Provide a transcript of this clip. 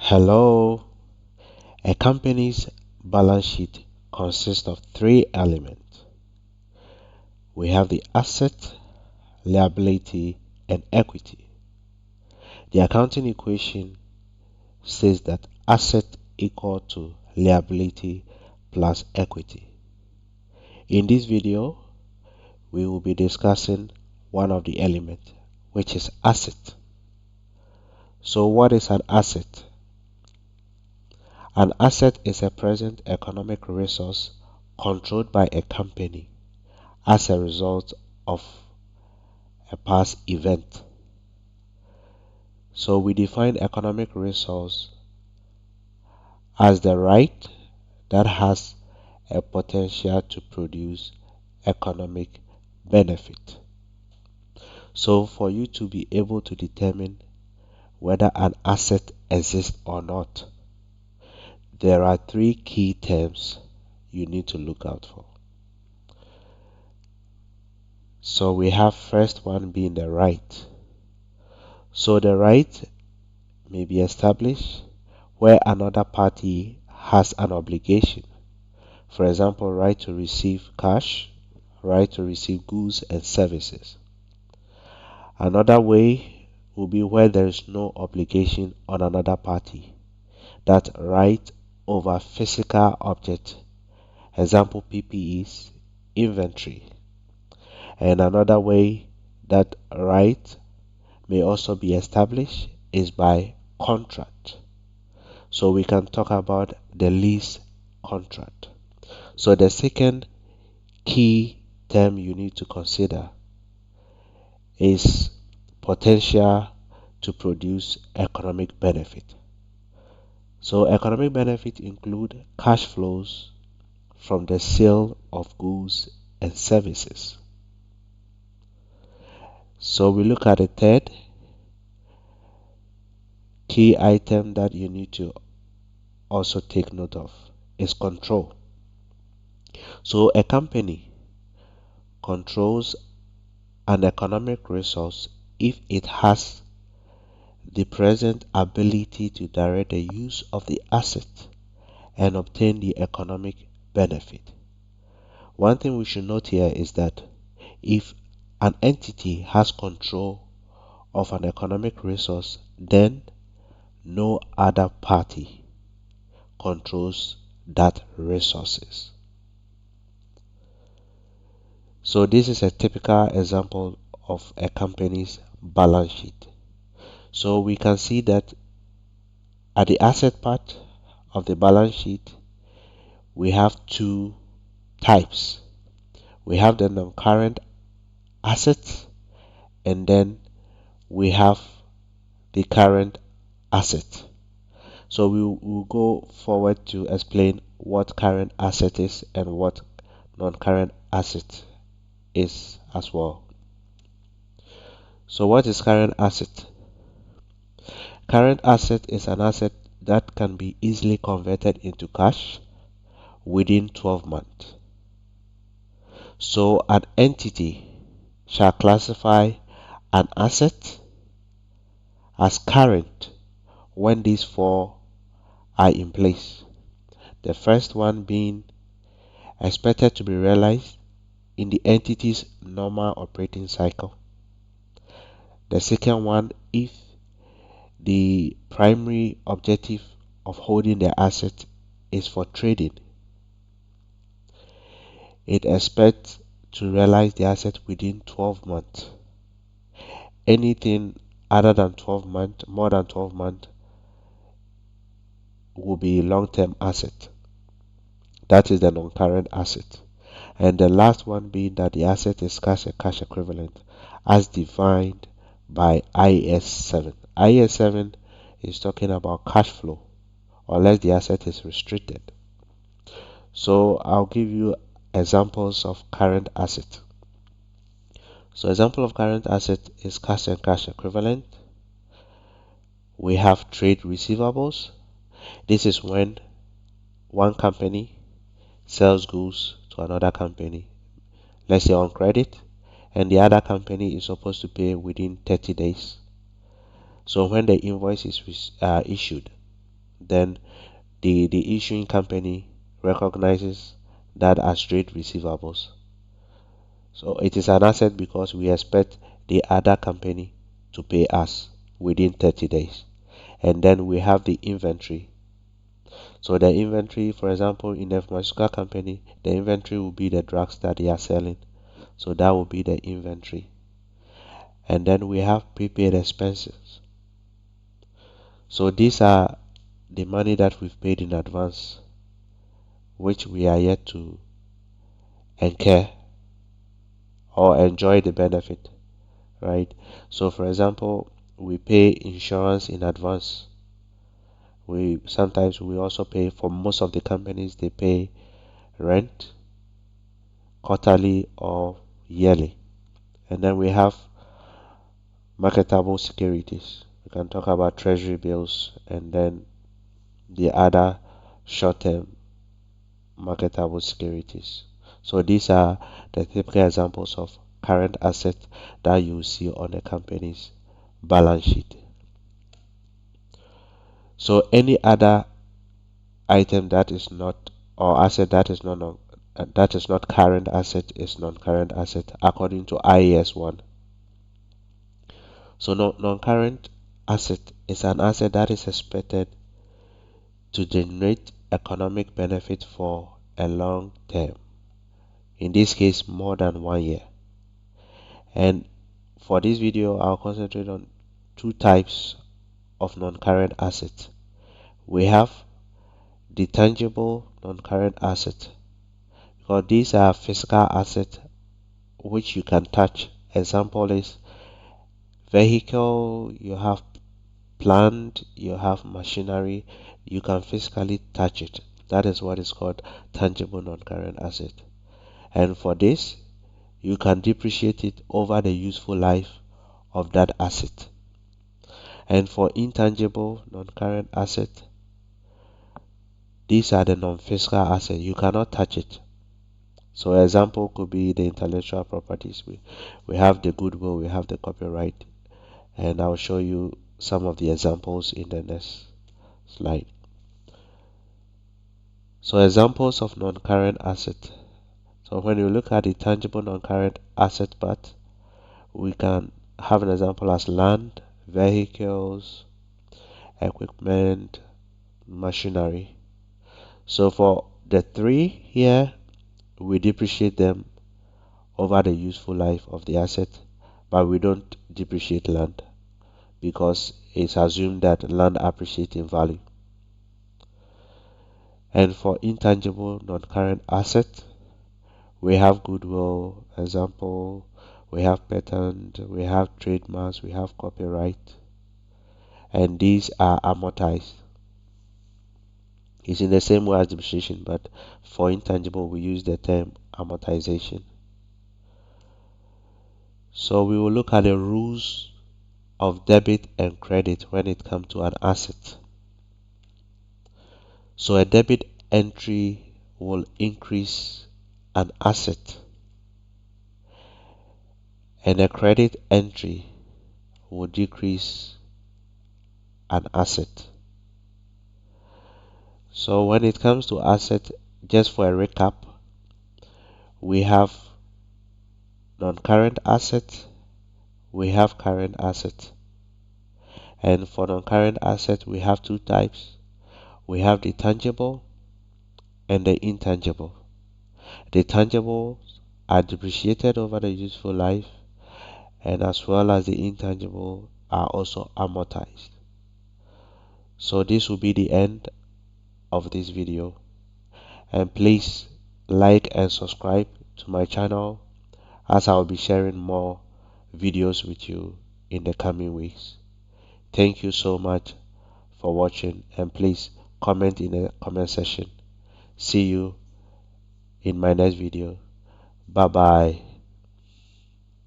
Hello. A company's balance sheet consists of three elements. We have the asset, liability, and equity. The accounting equation says that asset equal to liability plus equity. In this video, we will be discussing one of the elements, which is asset. So what is an asset? An asset is a present economic resource controlled by a company as a result of a past event. So we define economic resource as the right that has a potential to produce economic benefit. So for you to be able to determine whether an asset exists or not, there are three key terms you need to look out for. So we have first one being the right. So the right may be established where another party has an obligation. For example, right to receive cash, right to receive goods and services. Another way will be where there is no obligation on another party. That right over physical object. Example PPEs, inventory. And another way that right may also be established is by contract. So we can talk about the lease contract. So the second key term you need to consider is potential to produce economic benefit. So economic benefit include cash flows from the sale of goods and services. So we look at the third key item that you need to also take note of is control. So a company controls an economic resource if it has the present ability to direct the use of the asset and obtain the economic benefit. One thing we should note here is that if an entity has control of an economic resource, then no other party controls that resources. So this is a typical example of a company's balance sheet. So we can see that at the asset part of the balance sheet, we have two types. We have the non-current assets and then we have the current asset. So we will go forward to explain what current asset is and what non-current asset is as well. So what is current asset? Current asset is an asset that can be easily converted into cash within 12 months. So an entity shall classify an asset as current when these four are in place. The first one being expected to be realized in the entity's normal operating cycle. The second one, if the primary objective of holding the asset is for trading, it expects to realize the asset within 12 months. Anything other than 12 months, more than 12 months, will be long-term asset. That is the non-current asset. And the last one being that the asset is cash and cash equivalent as defined by IAS 7. IAS 7 is talking about cash flow unless the asset is restricted. So I'll give you examples of current asset. So example of current asset is cash and cash equivalent. We have trade receivables. This is when one company sells goods to another company, let's say on credit, and the other company is supposed to pay within 30 days. So when the invoice is issued, then the issuing company recognizes that as trade receivables. So it is an asset because we expect the other company to pay us within 30 days. And then we have the inventory. So the inventory, for example, in a pharmaceutical company, the inventory will be the drugs that they are selling. So that will be the inventory. And then we have prepaid expenses. So these are the money that we've paid in advance, which we are yet to incur or enjoy the benefit, right? So for example, we pay insurance in advance. We sometimes we also pay, for most of the companies they pay rent quarterly or yearly. And then we have marketable securities. We can talk about treasury bills and then the other short-term marketable securities. So these are the typical examples of current assets that you see on a company's balance sheet. So any other item that is not, or asset that is not that is not current asset is non-current asset according to IAS 1. So non-current asset is an asset that is expected to generate economic benefit for a long term. In this case, more than 1 year. And for this video, I'll concentrate on two types of non-current assets. We have the tangible non-current asset, because these are physical assets which you can touch. Example is vehicle, you have plant, you have machinery, you can physically touch it. That is what is called tangible non-current asset. And for this, you can depreciate it over the useful life of that asset. And for intangible non-current asset, these are the non-physical assets. You cannot touch it. So example could be the intellectual properties. We have the goodwill, we have the copyright, and I'll show you some of the examples in the next slide. So examples of non-current asset. So when you look at the tangible non-current asset part, we can have an example as land, vehicles, equipment, machinery. So for the three here, we depreciate them over the useful life of the asset, but we don't depreciate land because it's assumed that land appreciates in value. And for intangible non-current asset, we have goodwill, example, we have patent, we have trademarks, we have copyright, and these are amortized. It's in the same way as depreciation, but for intangible, we use the term amortization. So we will look at the rules of debit and credit when it comes to an asset. So a debit entry will increase an asset, and a credit entry will decrease an asset. So when it comes to asset, just for a recap, we have non-current asset, we have current asset. And for non-current asset, we have two types. We have the tangible and the intangible. The tangibles are depreciated over the useful life, and as well as the intangible are also amortized. So this will be the end of this video, and please like and subscribe to my channel as I'll be sharing more videos with you in the coming weeks. Thank you so much for watching, and please comment in the comment section. See you in my next video. Bye bye.